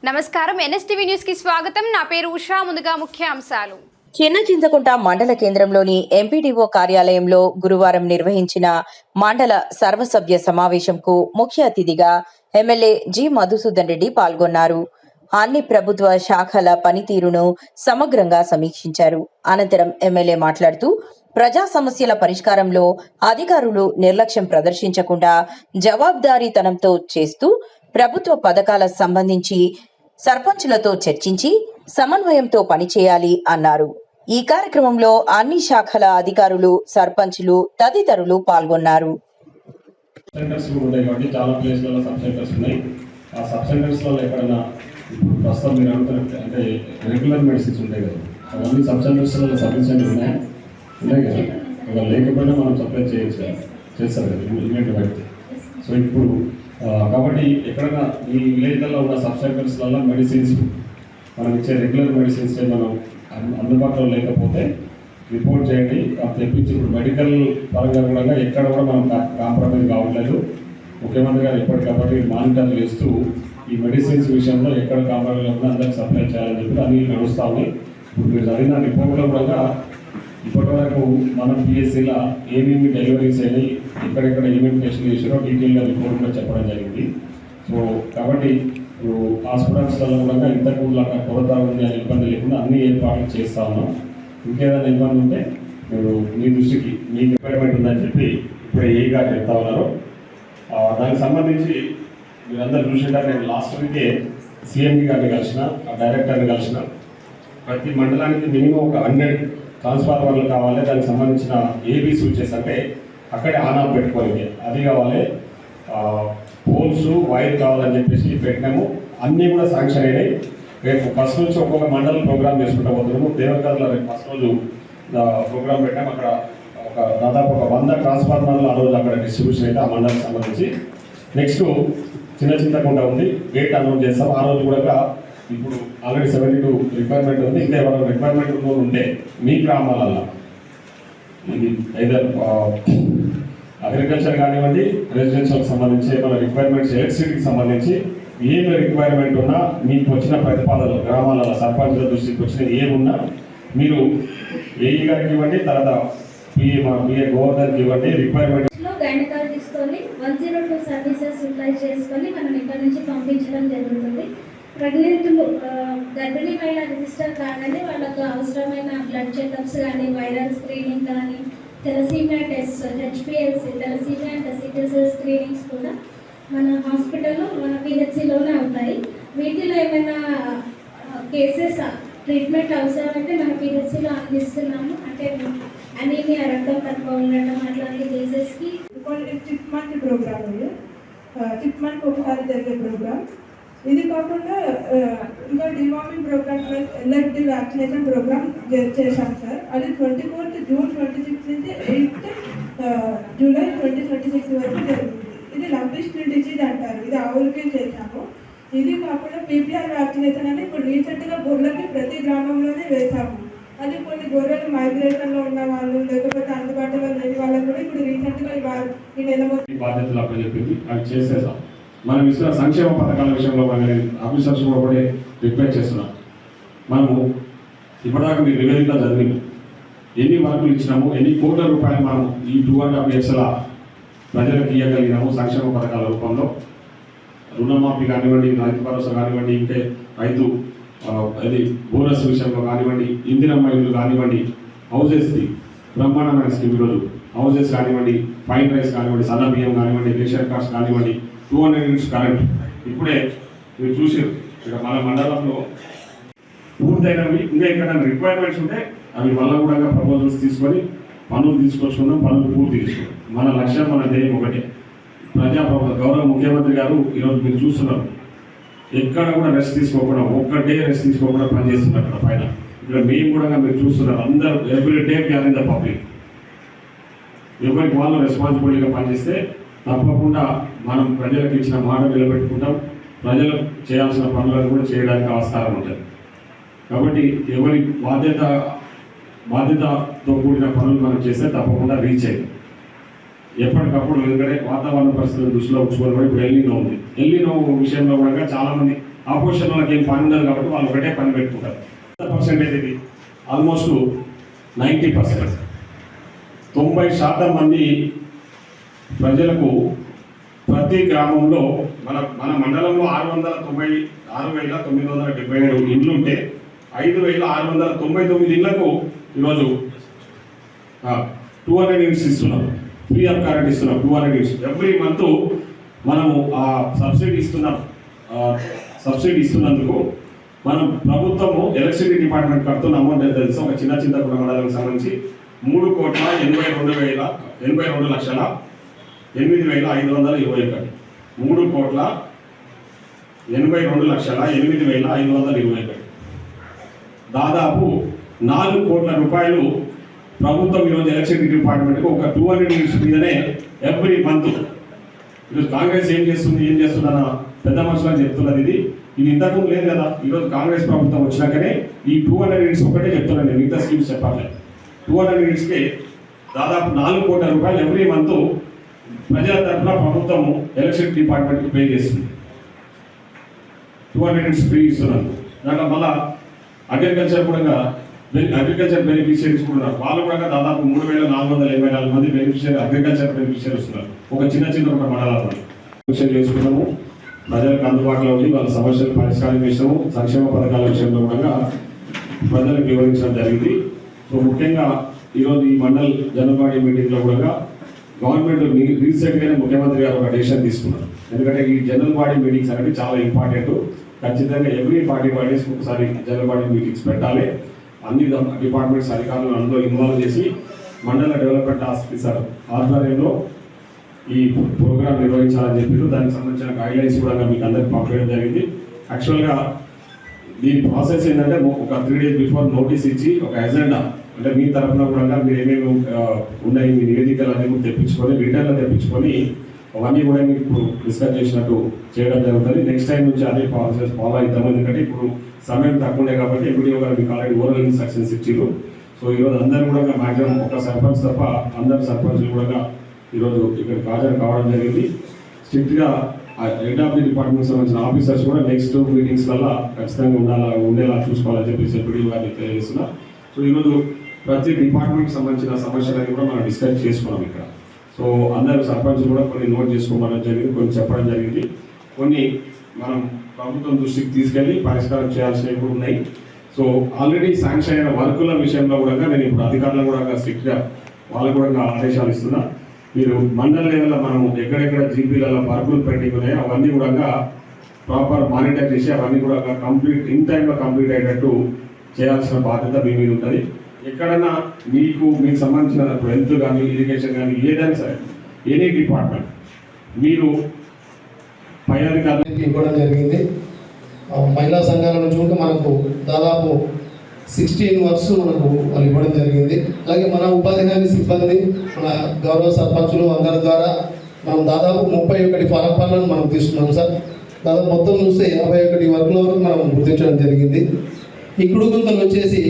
నమస్కారం NSTV news కి స్వాగతం. నా పేరు ఉషా. ముందుగా ముఖ్యాంశాలు. చిన్న చింతకుంట మండల కేంద్రంలోని ఎంపీడీఓ కార్యాలయంలో గురువారం నిర్వహించిన మండల సర్వసభ్య సమావేశంకు ముఖ్య అతిథిగా ఎమ్మెల్యే జి మధుసూదన్ రెడ్డి పాల్గొన్నారు. అన్ని ప్రభుత్వ శాఖల పనితీరును సమగ్రంగా సమీక్షించారు. అనంతరం ఎమ్మెల్యే మాట్లాడుతూ ప్రజా సమస్యల పరిష్కారంలో అధికారులు నిర్లక్ష్యం ప్రదర్శించకుండా జవాబుదారీతనంతో చేస్తూ ప్రభుత్వ పథకాల సంబంధించి సర్పంచులతో చర్చించి సమన్వయంతో పనిచేయాలి అన్నారు. ఈ కార్యక్రమంలో అన్ని శాఖల అధికారులు, సర్పంచులు తదితరులు పాల్గొన్నారు. ప్రస్తుతం మీరు అంటే రెగ్యులర్ మెడిసిన్స్ ఉంటాయి కదా, అవన్నీ సబ్ సెంటర్స్లో సఫిషియెంట్ ఉన్నాయి కదా, అలా లేకపోయినా మనం సప్లై చేస్తారు కదా ఇమీడియట్ అయితే. సో ఇప్పుడు కాబట్టి ఎక్కడైనా ఈ విలేజ్లలో ఉన్న సబ్ సెంటర్స్లలో మెడిసిన్స్ మనం ఇచ్చే రెగ్యులర్ మెడిసిన్స్ మనం అందుబాటులో లేకపోతే రిపోర్ట్ చేయండి, తెప్పించి. ఇప్పుడు మెడికల్ పరంగా కూడా ఎక్కడ కూడా మనం కాంప్రమైజ్ కావట్లేదు. ముఖ్యమంత్రి గారు ఎప్పటికప్పటి మానిటర్ చేస్తూ ఈ మెడిసిన్స్ విషయంలో ఎక్కడ కాంప్రమైజ్ ఉన్నా అందరికి సప్లై చేయాలని చెప్పి అన్ని నడుస్తూ ఉన్నాయి. ఇప్పుడు మీరు చదివిన రిపోర్ట్లో కూడా ఇప్పటి వరకు మనం పిఎస్సీలో ఏమేమి డెలివరీస్ అయినాయి, ఎక్కడెక్కడ ఏమేమి టెస్టులు చేసారో డీటెయిల్గా రిపోర్ట్ కూడా చెప్పడం జరిగింది. సో కాబట్టి హాస్పిటల్స్లలో కూడా ఇంతకు కొరత ఉంది అనే ఇబ్బంది లేకుండా అన్ని ఏర్పాట్లు చేస్తూ ఉన్నాం. ఇంకేదైనా ఇబ్బంది ఉంటే మీరు మీ దృష్టికి మీకు రిక్వైర్మెంట్ ఉందని చెప్పి ఇప్పుడు ఏగా చెప్తా ఉన్నారు. దానికి సంబంధించి మీరందరూ చూసేటప్పుడు నేను లాస్ట్ వీకే సిఎండి గారిని కలిసిన, డైరెక్టర్ని కలిసిన. ప్రతి మండలానికి మినిమం ఒక 100 ట్రాన్స్ఫార్మర్లు కావాలి. దానికి సంబంధించిన ఏబీ స్విచెస్ అంటే అక్కడే ఆన్ ఆఫ్ పెట్టుకోవాలి, అది కావాలి. పోల్స్, వైర్ కావాలని చెప్పేసి పెట్టినాము. అన్నీ కూడా శాంక్షన్ అయినాయి. రేపు ఫస్ట్ నుంచి ఒక్కొక్క మండలం ప్రోగ్రామ్ చేసుకుంటూ పోతున్నాము. దేవరకర్లో రేపు ఫస్ట్ రోజు ప్రోగ్రామ్ పెట్టాము. అక్కడ దాదాపు ఒక 100 ట్రాన్స్ఫార్మర్లు ఆ రోజు అక్కడ డిస్ట్రిబ్యూషన్ అయితే ఆ మండలికి సంబంధించి. నెక్స్ట్ చిన్న చింతకుంట ఉంది, డేట్ అనౌన్స్ చేస్తాం. ఆ రోజు కూడా ఇప్పుడు ఆల్రెడీ 72 రిక్వైర్మెంట్ ఉంది. ఇంకా ఎవరైనా రిక్వైర్మెంట్ ఉంటే మీ గ్రామాలలో ఇది ఐదర్ అగ్రికల్చర్ కానివ్వండి, రెసిడెన్షియల్కి సంబంధించి ఏమైనా రిక్వైర్మెంట్స్, ఎలక్ట్రిసిటీకి సంబంధించి ఏమి రిక్వైర్మెంట్ ఉన్నా, మీకు వచ్చిన ప్రతిపాదనలు గ్రామాలలో సర్పంచుల దృష్టికి వచ్చిన ఏమున్నా మీరు ఏఈ గారికి ఇవ్వండి, తర్వాత పిఏ గవర్నర్కి ఇవ్వండి. రిక్వైర్మెంట్ తీసుకొని 102 సర్వీసెస్ యూటిలైజ్ చేసుకొని మనం ఇక్కడ నుంచి పంపించడం జరుగుతుంది. ప్రెగ్నెంట్లు గర్భిణీ మహిళ రిజిస్టర్ కాగానే వాళ్ళకు అవసరమైన బ్లడ్ చెకప్స్ కానీ, వైరల్ స్క్రీనింగ్ కానీ, తెలసీమియా test, HPLC తెలసీమియా and sickle cell screenings కూడా మన హాస్పిటల్లో, మన పిహెచ్సిలోనే అవుతాయి. వీటిలో ఏమైనా కేసెస్ ట్రీట్మెంట్ అవసరమైతే మన పిహెచ్సిలో అందిస్తున్నాము. అంటే అనీమియా, రక్తం తక్కువ ఉండటం అట్లాంటి కేసెస్కి సిక్స్ మంత్ ప్రోగ్రామ్. ఇది 6 మంత్కి ఒకసారి జరిగే ప్రోగ్రామ్. ఇది కాకుండా ఇంకా deworming programme plus LFD vaccination programme చేశాం సార్. అది 24th June 26 నుంచి 8th July 2026 వరకు జరుగుతుంది. ఇది లంపిస్టన్ డిసీజ్ అంటారు. ఇది ఆవులకి చేశాము. ఇది కాకుండా పీపీఆర్ వ్యాక్సినేషన్ అని ఇప్పుడు రీసెంట్గా గొర్రెలకి ప్రతి గ్రామంలోనే వేశాము. అది కొన్ని గొర్రెలు మైగ్రేషన్లో ఉన్న వాళ్ళు, లేకపోతే అందుబాటులో లేని వాళ్ళకు కూడా ఇప్పుడు రీసెంట్గా ఈ నెల బాధ్యతలు అప్పచెప్పింది, అవి చేసేసాం. మనం ఇస్తున్న సంక్షేమ పథకాల విషయంలో ఆఫీసర్స్ కూడా రిక్వెస్ట్ చేస్తున్నాం. మనము ఇప్పటిదాకా మీరు నివేదిక చదివింది, ఎన్ని వర్కులు ఇచ్చినాము, ఎన్ని కోట్ల రూపాయలు మనం ఈ 2.5 years ప్రజలకు ఇవ్వగలిగినాము సంక్షేమ పథకాల రూపంలో. రుణమాఫీ కానివ్వండి, రైతు భరోసా కానివ్వండి, ఇంకే రైతు అది బోనస్ విషయంలో కానివ్వండి, ఇందిరమ్మ ఇల్లు కానివ్వండి, హౌజెస్కి బ్రహ్మాండమైన స్కీమ్. ఈరోజు హౌజెస్ కానివ్వండి, ఫ్రైడ్ రైస్ కానివ్వండి, సన్న బియ్యం కానివ్వండి, రేషన్ కార్డ్స్ కానివ్వండి, 200 యూనిట్స్ కరెంట్. ఇప్పుడే మీరు చూసారు ఇక్కడ మన మండలంలో పూర్తయినవి. ఇంకా ఇక్కడ రిక్వైర్మెంట్స్ ఉంటే అవి వల్ల కూడా ప్రపోజల్స్ తీసుకొని పనులు తీసుకొచ్చుకుందాం, పనులు పూర్తి చేసుకుందాం. మన లక్ష్యం, మన ధ్యేయం ఒకటే. గౌరవ ముఖ్యమంత్రి గారు ఈరోజు మీరు చూస్తున్నారు, ఎక్కడ కూడా రెస్ట్ తీసుకోకుండా, ఒక్కటే రెస్ట్ తీసుకోకుండా పనిచేస్తున్నారు అక్కడ పైన. ఇక్కడ మేము కూడా మీరు చూస్తున్నారు, అందరూ every day carrying the public. ఎవరికి వాళ్ళు రెస్పాన్సిబిలిటీగా పనిచేస్తే తప్పకుండా మనం ప్రజలకు ఇచ్చిన మాట నిలబెట్టుకుంటాం. ప్రజలు చేయాల్సిన పనులను కూడా చేయడానికి ఆస్కారం ఉంటుంది. కాబట్టి ఎవరి బాధ్యతతో కూడిన పనులు మనం చేస్తే తప్పకుండా రీచ్ అయ్యి ఎప్పటికప్పుడు ఎందుకంటే వాతావరణ పరిస్థితులు దృష్టిలో ఉంచుకోవాలి. ఇప్పుడు ఎల్నినో ఉంది. ఎల్నినో విషయంలో కూడా చాలామంది ఆపోజిషన్ వాళ్ళకి ఏం పని ఉండదు కాబట్టి వాళ్ళు ఒకటే పని పెట్టుకుంటారు. పర్సెంటేజ్ ఇది ఆల్మోస్ట్ 90%. 90% మంది ప్రజలకు ప్రతి గ్రామంలో మన మండలంలో 696,977 ఇండ్లు ఉంటే 5,699 ఇళ్లకు ఈరోజు 200 యూనిట్స్ ఇస్తున్నాం. ఫ్రీ ఆఫ్ కరెంట్ ఇస్తున్నాం 200 యూనిట్స్. ఎవ్రీ మంత్ మనము ఆ సబ్సిడీ ఇస్తున్నందుకు మనం ప్రభుత్వము ఎలక్ట్రిసిటీ డిపార్ట్మెంట్ కడుతున్న అమౌంట్ ఎంత తెలుసు? ఒక చిన్న మండలానికి సంబంధించి 3,82,8,521. 3,82,8,521. దాదాపు 4 కోట్ల రూపాయలు ప్రభుత్వం ఈరోజు ఎలక్ట్రిసిటీ డిపార్ట్మెంట్కి ఒక 200 యూనిట్స్ మీదనే ఎవ్రీ మంత్. ఈరోజు కాంగ్రెస్ ఏం చేస్తుందన్న పెద్ద మనుషులని చెప్తున్నది. ఇది ఇంతకు లేదు కదా. ఈరోజు కాంగ్రెస్ ప్రభుత్వం వచ్చినాకనే ఈ 200 యూనిట్స్ ఒకటే చెప్తున్నాను నేను, మిగతా స్కీమ్స్ చెప్పట్లేదు. 200 యూనిట్స్కి దాదాపు 4 కోట్ల రూపాయలు ఎవ్రీ మంత్ ప్రజల తరఫున ప్రభుత్వం ఎలక్ట్రిసిటీ డిపార్ట్మెంట్కి పే చేస్తుంది. 200 యూనిట్స్ ఫ్రీ ఇస్తున్నాను. దాంట్లో మళ్ళీ అగ్రికల్చర్ బెనిఫిషియరీస్ కూడా ఉన్నారు. వాళ్ళు కూడా దాదాపు 3,484 మంది అగ్రికల్చర్ బెనిఫిషియరీ వస్తున్నారు. ఒక చిన్న మండలాల్లో చేసుకున్నాము. ప్రజలకు అందుబాటులో ఉండి వాళ్ళ సమస్యలు పరిష్కారం చేసాము. సంక్షేమ పథకాల విషయంలో కూడా ప్రజలకు వివరించడం జరిగింది. సో ముఖ్యంగా ఈరోజు ఈ మండల్ జనరల్ బాడీ మీటింగ్లో కూడా గవర్నమెంట్ రీసెంట్గానే ముఖ్యమంత్రి గారు ఒక డెసిషన్ తీసుకున్నారు. ఎందుకంటే ఈ జనరల్ బాడీ మీటింగ్స్ అనేది చాలా ఇంపార్టెంట్. ఖచ్చితంగా ఎవ్రీ 40 డేస్ ఒకసారి జనరల్ బాడీ మీటింగ్స్ పెట్టాలి. అన్ని డిపార్ట్మెంట్స్ అధికారులను అందులో ఇన్వాల్వ్ చేసి మండల డెవలప్మెంట్ ఆఫీసర్ ఆధ్వర్యంలో ఈ ప్రోగ్రామ్ నిర్వహించాలని చెప్పారు. దానికి సంబంధించిన గైడ్లైన్స్ కూడా మీకు అందరికి పంపించడం జరిగింది. యాక్చువల్గా దీని ప్రాసెస్ ఏంటంటే ఒక 3 days బిఫోర్ నోటీస్ ఇచ్చి ఒక ఎజెండా, అంటే మీ తరఫున కూడా మీరు ఏమేమి ఉన్నాయి మీ నివేదికలు అన్నీ కూడా తెప్పించుకొని రిటర్న్లో తెప్పించుకొని అవన్నీ కూడా మీకు ఇప్పుడు డిస్కస్ చేసినట్టు చేయడం జరుగుతుంది. నెక్స్ట్ టైం నుంచి అదే ప్రాసెస్ ఫాలో అవుతాము. ఎందుకంటే ఇప్పుడు సమయం తక్కువ ఉండే కాబట్టి ఎంపీడీఓ గారు మీకు ఆల్రెడీ ఓరల్ ఇన్స్ట్రక్షన్స్ ఇచ్చారు. సో ఈరోజు అందరూ కూడా మ్యాక్సిమం ఒక సర్పంచ్ తప్ప అందరు సర్పంచ్లు కూడా ఈరోజు ఇక్కడికి హాజరు కావడం జరిగింది. స్ట్రిక్ట్గా హెడ్ ఆఫ్ ది డిపార్ట్మెంట్ సంబంధించిన ఆఫీసర్స్ కూడా నెక్స్ట్ మీటింగ్స్ వల్ల ఖచ్చితంగా ఉండేలా చూసుకోవాలని చెప్పేసి ఎంపీడీఓ గారిని తెలియజేస్తున్నా. సో ఈరోజు ప్రతి డిపార్ట్మెంట్కి సంబంధించిన సమస్యలన్నీ కూడా మనం డిస్కస్ చేసుకున్నాం ఇక్కడ. సో అందరూ సర్పంచ్ కూడా కొన్ని నోట్ చేసుకోవడం జరిగింది, కొన్ని చెప్పడం జరిగింది. కొన్ని మనం ప్రభుత్వం దృష్టికి తీసుకెళ్ళి పరిష్కారం చేయాల్సినవి కూడా ఉన్నాయి. సో ఆల్రెడీ శాంక్షన్ అయిన వర్కుల విషయంలో కూడా నేను ఇప్పుడు అధికారులను కూడా స్ట్రిక్ట్గా వాళ్ళకు కూడా ఆదేశాలు ఇస్తున్నా. మీరు మండల లెవెల్లో మనం ఎక్కడెక్కడ జీపీలలో వర్కులు పెండింగ్ ఉన్నాయో అవన్నీ కూడా ప్రాపర్ మానిటర్ చేసి అవన్నీ కూడా కంప్లీట్ ఇన్ టైంలో కంప్లీట్ అయ్యేటట్టు చేయాల్సిన బాధ్యత మీ మీద ఉంటుంది. ఎక్కడన్నా మీకు సంబంధించిన హెల్త్ కానీ ఇరిగేషన్ కానీ ఏదైనా సరే ఎనీ డిపార్ట్మెంట్ మీరు పై అధికారులకి ఇవ్వడం జరిగింది. మహిళా సంఘాల నుంచి కూడా మనకు దాదాపు 16 వర్క్స్ మనకు వాళ్ళు ఇవ్వడం జరిగింది. అలాగే మన ఉపాధి హామీ సిబ్బంది మన గౌరవ సర్పంచులు అందరి ద్వారా మనం దాదాపు 31 ఫారం పనులను మనం తీసుకున్నాం సార్. దాదాపు మొత్తం చూస్తే 51 వర్కుల వరకు మనం గుర్తించడం జరిగింది. ఈ కుడుగుంతలు వచ్చేసి